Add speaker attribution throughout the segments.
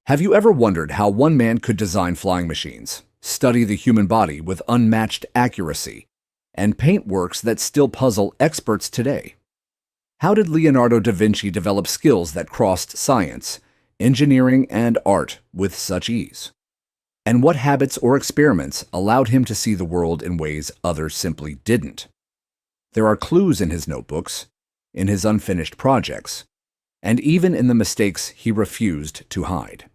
Speaker 1: Have you ever wondered how one man could design flying machines, study the human body with unmatched accuracy, and paint works that still puzzle experts today? How did Leonardo da Vinci develop skills that crossed science, engineering, and art with such ease? And what habits or experiments allowed him to see the world in ways others simply didn't? There are clues in his notebooks, in his unfinished projects, and even in the mistakes he refused to hide.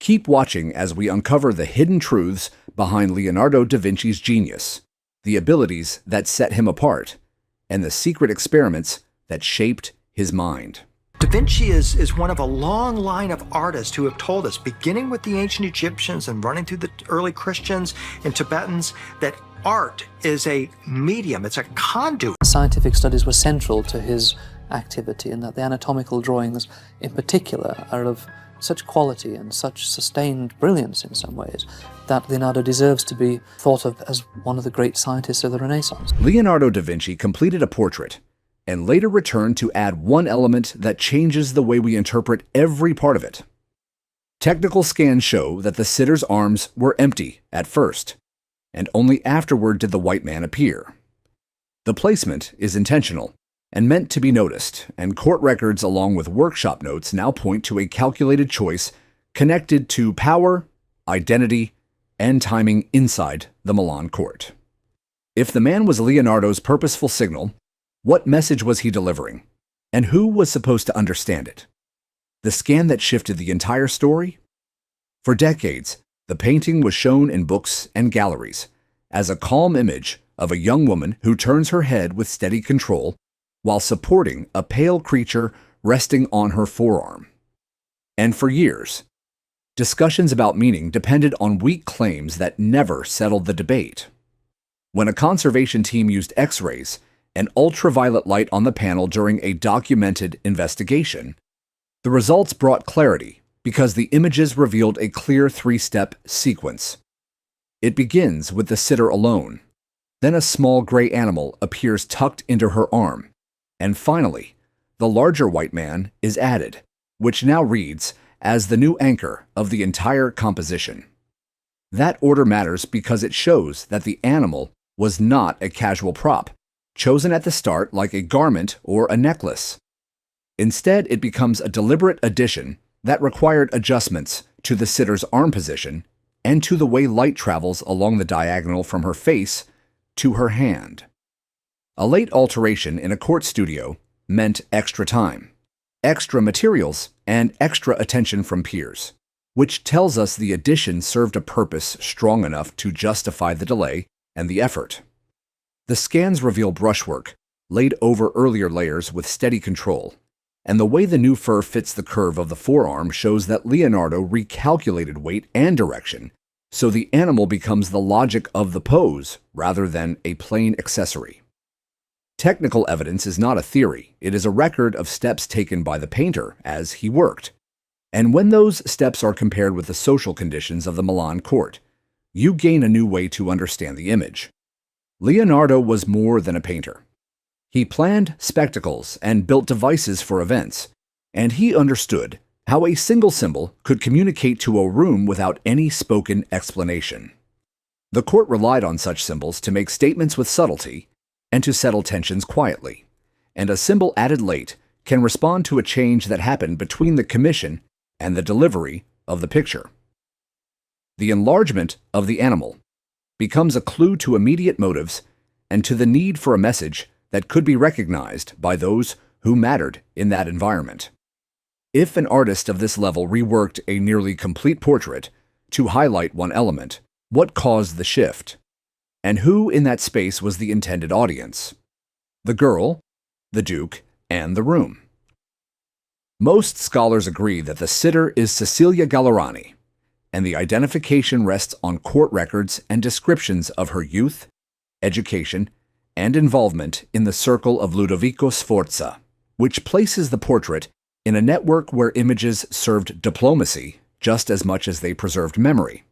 Speaker 1: Keep watching as we uncover the hidden truths behind Leonardo da Vinci's genius, the abilities that set him apart, and the secret experiments that shaped his mind.
Speaker 2: Da Vinci is one of a long line of artists who have told us, beginning with the ancient Egyptians and running through the early Christians and Tibetans, that art is a medium, it's a conduit.
Speaker 3: Scientific studies were central to his activity, and that the anatomical drawings in particular are of such quality and such sustained brilliance in some ways that Leonardo deserves to be thought of as one of the great scientists of the Renaissance.
Speaker 1: Leonardo da Vinci completed a portrait and later returned to add one element that changes the way we interpret every part of it. Technical scans show that the sitter's arms were empty at first, and only afterward did the white man appear. The placement is intentional and meant to be noticed, and court records along with workshop notes now point to a calculated choice connected to power, identity, and timing inside the Milan court. If the man was Leonardo's purposeful signal, what message was he delivering, and who was supposed to understand it? The scan that shifted the entire story? For decades, the painting was shown in books and galleries as a calm image of a young woman who turns her head with steady control while supporting a pale creature resting on her forearm. And for years, discussions about meaning depended on weak claims that never settled the debate. When a conservation team used X-rays and ultraviolet light on the panel during a documented investigation, the results brought clarity because the images revealed a clear three-step sequence. It begins with the sitter alone, then a small gray animal appears tucked into her arm, and finally, the larger white man is added, which now reads as the new anchor of the entire composition. That order matters because it shows that the animal was not a casual prop, chosen at the start like a garment or a necklace. Instead, it becomes a deliberate addition that required adjustments to the sitter's arm position and to the way light travels along the diagonal from her face to her hand. A late alteration in a court studio meant extra time, extra materials, and extra attention from peers, which tells us the addition served a purpose strong enough to justify the delay and the effort. The scans reveal brushwork laid over earlier layers with steady control, and the way the new fur fits the curve of the forearm shows that Leonardo recalculated weight and direction, so the animal becomes the logic of the pose rather than a plain accessory. Technical evidence is not a theory, it is a record of steps taken by the painter as he worked. And when those steps are compared with the social conditions of the Milan court, you gain a new way to understand the image. Leonardo was more than a painter. He planned spectacles and built devices for events, and he understood how a single symbol could communicate to a room without any spoken explanation. The court relied on such symbols to make statements with subtlety and to settle tensions quietly, and a symbol added late can respond to a change that happened between the commission and the delivery of the picture. The enlargement of the animal becomes a clue to immediate motives and to the need for a message that could be recognized by those who mattered in that environment. If an artist of this level reworked a nearly complete portrait to highlight one element, what caused the shift? And who in that space was the intended audience? The girl, the duke, and the room. Most scholars agree that the sitter is Cecilia Gallerani, and the identification rests on court records and descriptions of her youth, education, and involvement in the circle of Ludovico Sforza, which places the portrait in a network where images served diplomacy just as much as they preserved memory.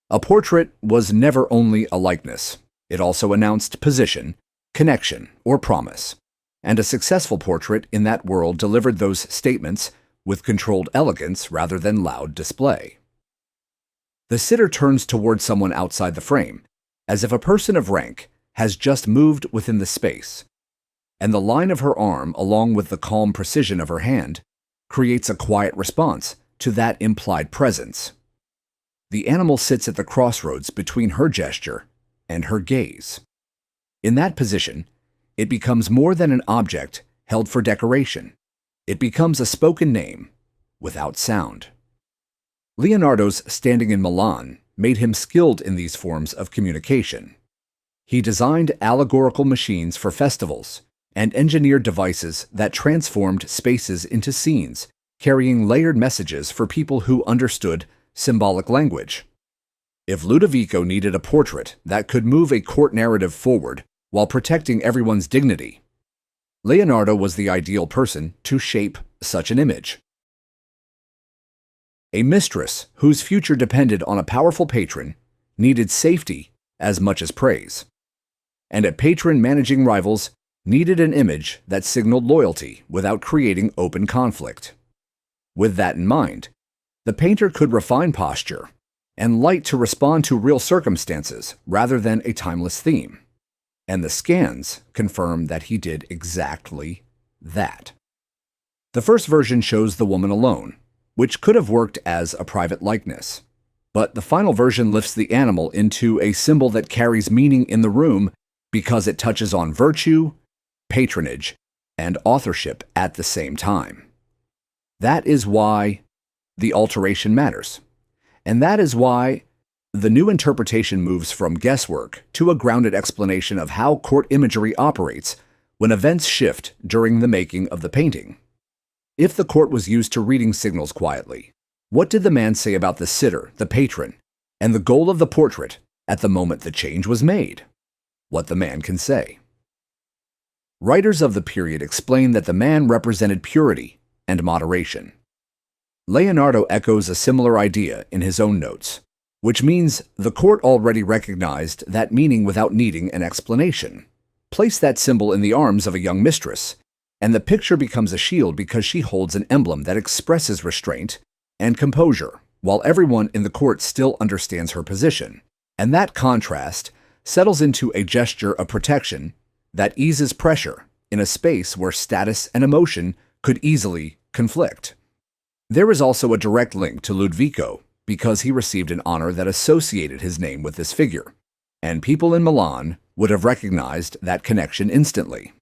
Speaker 1: A portrait was never only a likeness. It also announced position, connection, or promise. And a successful portrait in that world delivered those statements with controlled elegance rather than loud display. The sitter turns toward someone outside the frame, as if a person of rank has just moved within the space, and the line of her arm, along with the calm precision of her hand, creates a quiet response to that implied presence. The animal sits at the crossroads between her gesture and her gaze. In that position, it becomes more than an object held for decoration. It becomes a spoken name without sound. Leonardo's standing in Milan made him skilled in these forms of communication. He designed allegorical machines for festivals and engineered devices that transformed spaces into scenes, carrying layered messages for people who understood symbolic language. If Ludovico needed a portrait that could move a court narrative forward while protecting everyone's dignity, Leonardo was the ideal person to shape such an image. A mistress whose future depended on a powerful patron needed safety as much as praise, and a patron managing rivals needed an image that signaled loyalty without creating open conflict. With that in mind, the painter could refine posture and light to respond to real circumstances rather than a timeless theme, and the scans confirm that he did exactly that. The first version shows the woman alone, which could have worked as a private likeness, but the final version lifts the animal into a symbol that carries meaning in the room because it touches on virtue, patronage, and authorship at the same time. That is why the alteration matters, and that is why the new interpretation moves from guesswork to a grounded explanation of how court imagery operates when events shift during the making of the painting. If the court was used to reading signals quietly, what did the man say about the sitter, the patron, and the goal of the portrait at the moment the change was made? What the man can say. Writers of the period explain that the man represented purity and moderation. Leonardo echoes a similar idea in his own notes, which means the court already recognized that meaning without needing an explanation. Place that symbol in the arms of a young mistress, and the picture becomes a shield because she holds an emblem that expresses restraint and composure, while everyone in the court still understands her position. And that contrast settles into a gesture of protection that eases pressure in a space where status and emotion could easily conflict. There is also a direct link to Ludovico because he received an honor that associated his name with this figure, and people in Milan would have recognized that connection instantly.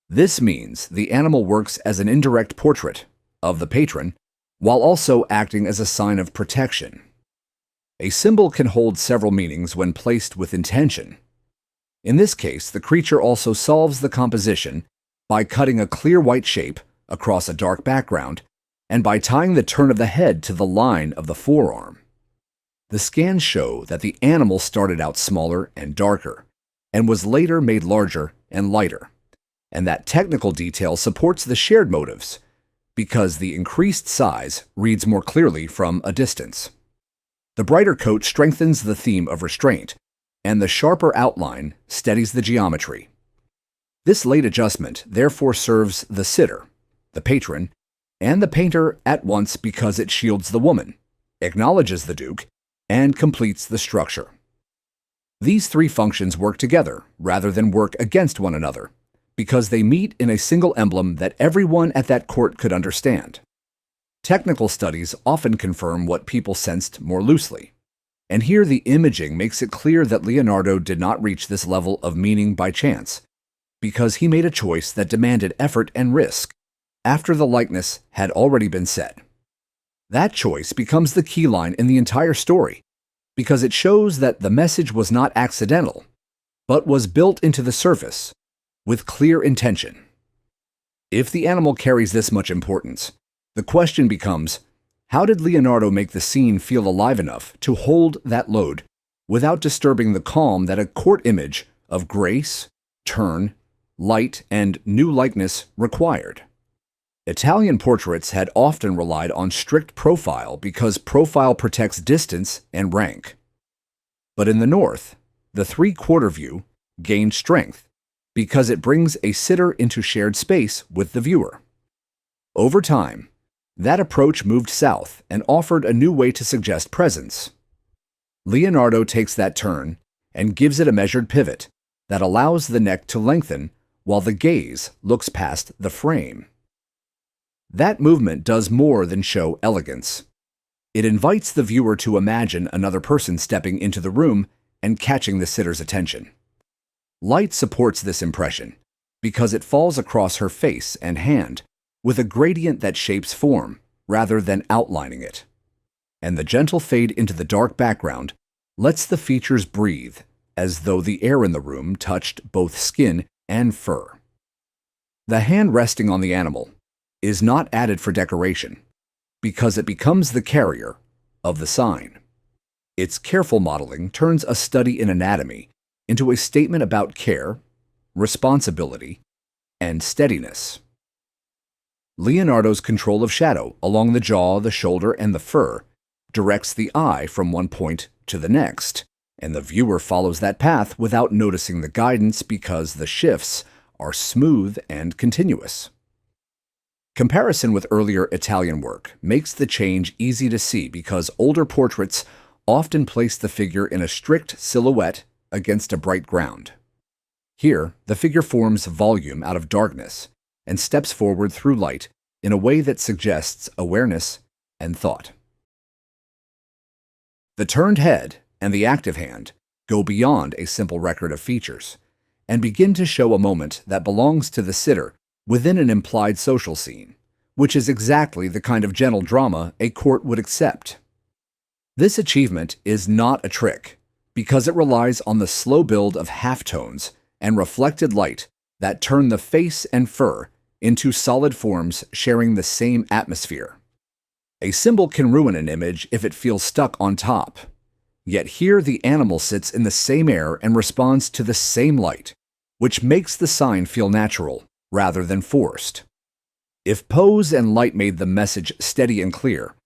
Speaker 1: This means the animal works as an indirect portrait of the patron while also acting as a sign of protection. A symbol can hold several meanings when placed with intention. In this case, the creature also solves the composition by cutting a clear white shape across a dark background and by tying the turn of the head to the line of the forearm. The scans show that the animal started out smaller and darker and was later made larger and lighter, and that technical detail supports the shared motives because the increased size reads more clearly from a distance. The brighter coat strengthens the theme of restraint, and the sharper outline steadies the geometry. This late adjustment therefore serves the sitter, the patron, and the painter at once because it shields the woman, acknowledges the Duke, and completes the structure. These three functions work together rather than work against one another, because they meet in a single emblem that everyone at that court could understand. Technical studies often confirm what people sensed more loosely, and here the imaging makes it clear that Leonardo did not reach this level of meaning by chance, because he made a choice that demanded effort and risk after the likeness had already been set. That choice becomes the key line in the entire story, because it shows that the message was not accidental, but was built into the surface with clear intention. If the animal carries this much importance, the question becomes, how did Leonardo make the scene feel alive enough to hold that load without disturbing the calm that a court image of grace, turn, light, and new likeness required? Italian portraits had often relied on strict profile because profile protects distance and rank. But in the North, the three-quarter view gained strength because it brings a sitter into shared space with the viewer. Over time, That approach moved south and offered a new way to suggest presence. Leonardo takes that turn and gives it a measured pivot that allows the neck to lengthen while the gaze looks past the frame. That movement does more than show elegance. It invites the viewer to imagine another person stepping into the room and catching the sitter's attention. Light supports this impression because it falls across her face and hand with a gradient that shapes form rather than outlining it. And the gentle fade into the dark background lets the features breathe as though the air in the room touched both skin and fur. The hand resting on the animal is not added for decoration because it becomes the carrier of the sign. Its careful modeling turns a study in anatomy into a statement about care, responsibility, and steadiness. Leonardo's control of shadow along the jaw, the shoulder, and the fur directs the eye from one point to the next, and the viewer follows that path without noticing the guidance because the shifts are smooth and continuous. Comparison with earlier Italian work makes the change easy to see because older portraits often place the figure in a strict silhouette against a bright ground. Here, the figure forms volume out of darkness and steps forward through light in a way that suggests awareness and thought. The turned head and the active hand go beyond a simple record of features and begin to show a moment that belongs to the sitter within an implied social scene, which is exactly the kind of gentle drama a court would accept. This achievement is not a trick because it relies on the slow build of halftones and reflected light that turn the face and fur into solid forms sharing the same atmosphere. A symbol can ruin an image if it feels stuck on top. Yet here the animal sits in the same air and responds to the same light, which makes the sign feel natural rather than forced. If pose and light made the message steady and clear,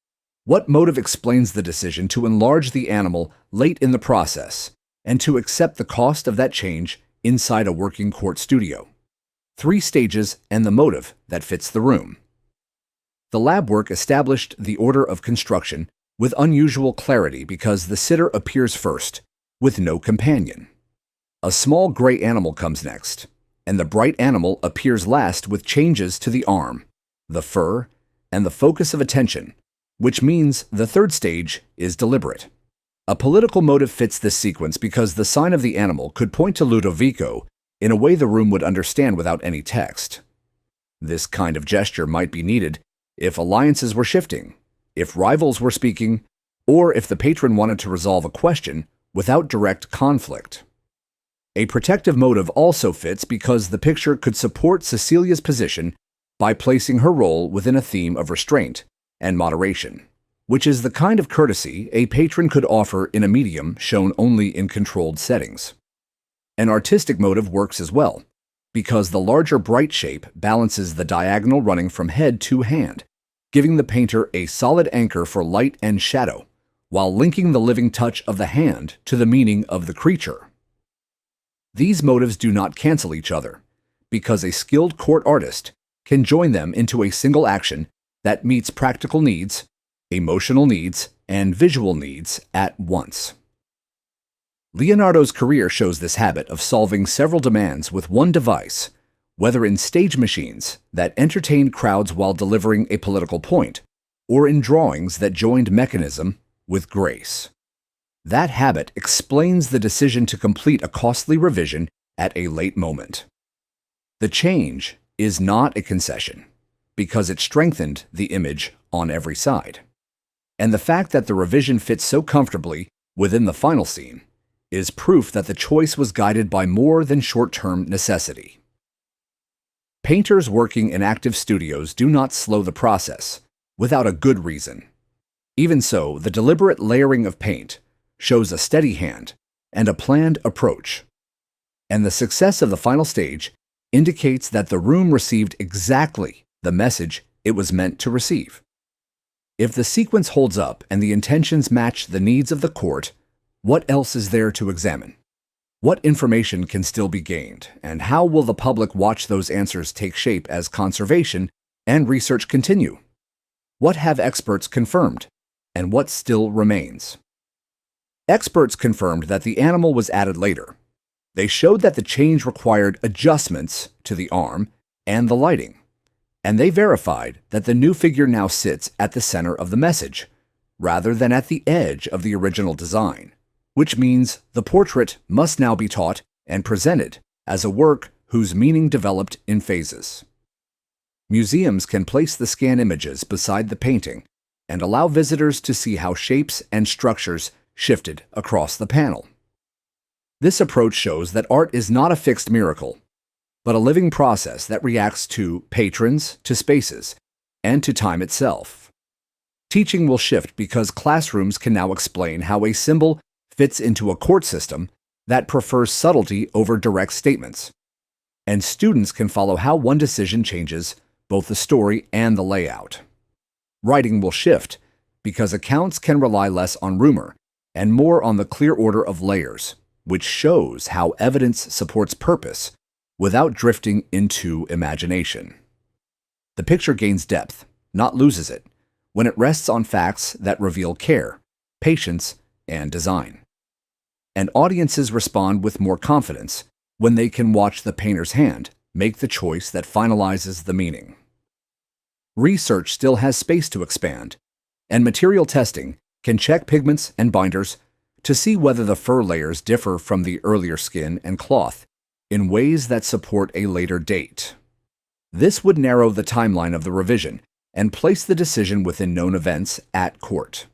Speaker 1: what motive explains the decision to enlarge the animal late in the process and to accept the cost of that change inside a working court studio? 3 stages and the motive that fits the room. The lab work established the order of construction with unusual clarity because the sitter appears first, with no companion. A small gray animal comes next, and the bright animal appears last with changes to the arm, the fur, and the focus of attention, which means the third stage is deliberate. A political motive fits this sequence because the sign of the animal could point to Ludovico in a way the room would understand without any text. This kind of gesture might be needed if alliances were shifting, if rivals were speaking, or if the patron wanted to resolve a question without direct conflict. A protective motive also fits because the picture could support Cecilia's position by placing her role within a theme of restraint and moderation, which is the kind of courtesy a patron could offer in a medium shown only in controlled settings. An artistic motive works as well, because the larger bright shape balances the diagonal running from head to hand, giving the painter a solid anchor for light and shadow, while linking the living touch of the hand to the meaning of the creature. These motives do not cancel each other, because a skilled court artist can join them into a single action that meets practical needs, emotional needs, and visual needs at once. Leonardo's career shows this habit of solving several demands with one device, whether in stage machines that entertained crowds while delivering a political point, or in drawings that joined mechanism with grace. That habit explains the decision to complete a costly revision at a late moment. The change is not a concession, because it strengthened the image on every side. And the fact that the revision fits so comfortably within the final scene is proof that the choice was guided by more than short-term necessity. Painters working in active studios do not slow the process without a good reason. Even so, the deliberate layering of paint shows a steady hand and a planned approach. And the success of the final stage indicates that the room received exactly the message it was meant to receive. If the sequence holds up and the intentions match the needs of the court, what else is there to examine? What information can still be gained, and how will the public watch those answers take shape as conservation and research continue? What have experts confirmed, and what still remains? Experts confirmed that the animal was added later. They showed that the change required adjustments to the arm and the lighting, and they verified that the new figure now sits at the center of the message, rather than at the edge of the original design, which means the portrait must now be taught and presented as a work whose meaning developed in phases. Museums can place the scan images beside the painting and allow visitors to see how shapes and structures shifted across the panel. This approach shows that art is not a fixed miracle, but a living process that reacts to patrons, to spaces, and to time itself. Teaching will shift because classrooms can now explain how a symbol fits into a court system that prefers subtlety over direct statements, and students can follow how one decision changes both the story and the layout. Writing will shift because accounts can rely less on rumor and more on the clear order of layers, which shows how evidence supports purpose without drifting into imagination. The picture gains depth, not loses it, when it rests on facts that reveal care, patience, and design. And audiences respond with more confidence when they can watch the painter's hand make the choice that finalizes the meaning. Research still has space to expand, and material testing can check pigments and binders to see whether the fur layers differ from the earlier skin and cloth in ways that support a later date. This would narrow the timeline of the revision and place the decision within known events at court.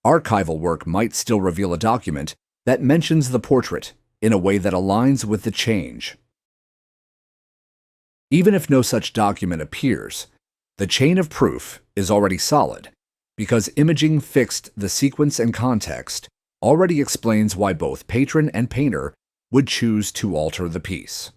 Speaker 1: Archival work might still reveal a document that mentions the portrait in a way that aligns with the change. Even if no such document appears, the chain of proof is already solid because imaging fixed the sequence and context already explains why both patron and painter would choose to alter the piece.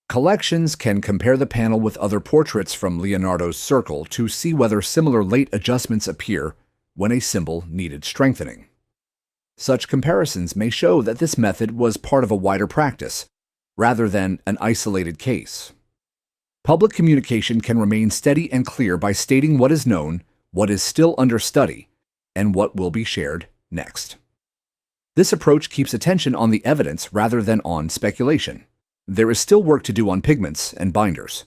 Speaker 1: Collections can compare the panel with other portraits from Leonardo's circle to see whether similar late adjustments appear when a symbol needed strengthening. Such comparisons may show that this method was part of a wider practice, rather than an isolated case. Public communication can remain steady and clear by stating what is known, what is still under study, and what will be shared next. This approach keeps attention on the evidence rather than on speculation. There is still work to do on pigments and binders.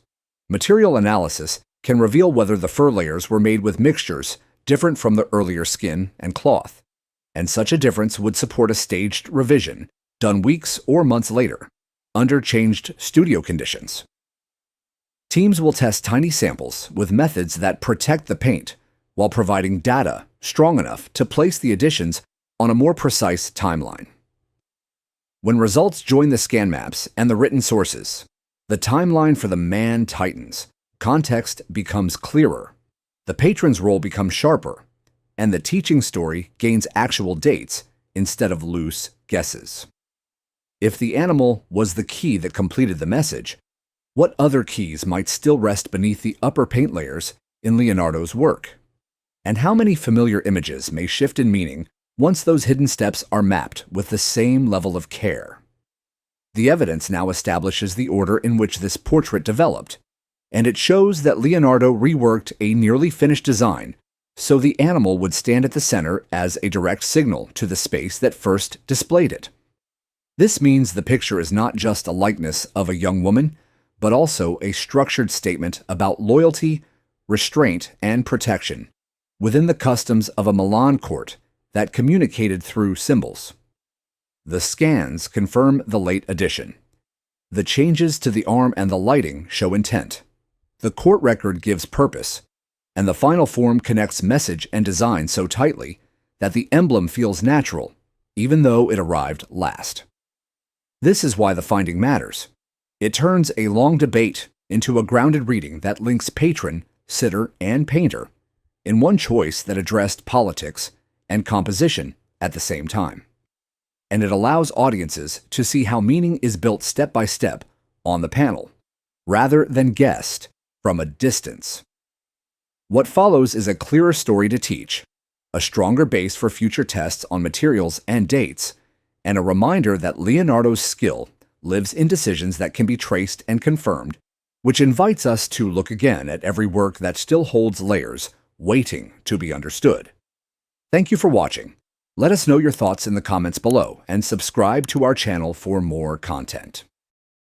Speaker 1: Material analysis can reveal whether the fur layers were made with mixtures different from the earlier skin and cloth, and such a difference would support a staged revision done weeks or months later, under changed studio conditions. Teams will test tiny samples with methods that protect the paint while providing data strong enough to place the additions on a more precise timeline. When results join the scan maps and the written sources, the timeline for the man tightens, context becomes clearer, the patron's role becomes sharper, and the teaching story gains actual dates instead of loose guesses. If the animal was the key that completed the message, what other keys might still rest beneath the upper paint layers in Leonardo's work? And how many familiar images may shift in meaning once those hidden steps are mapped with the same level of care? The evidence now establishes the order in which this portrait developed, and it shows that Leonardo reworked a nearly finished design so the animal would stand at the center as a direct signal to the space that first displayed it. This means the picture is not just a likeness of a young woman, but also a structured statement about loyalty, restraint, and protection within the customs of a Milan court that communicated through symbols. The scans confirm the late addition. The changes to the arm and the lighting show intent. The court record gives purpose, and the final form connects message and design so tightly that the emblem feels natural, even though it arrived last. This is why the finding matters. It turns a long debate into a grounded reading that links patron, sitter, and painter in one choice that addressed politics and composition at the same time. And it allows audiences to see how meaning is built step by step on the panel, rather than guessed from a distance. What follows is a clearer story to teach, a stronger base for future tests on materials and dates, and a reminder that Leonardo's skill lives in decisions that can be traced and confirmed which invites us to look again at every work that still holds layers, waiting to be understood. Thank you for watching. Let us know your thoughts in the comments below and subscribe to our channel for more content.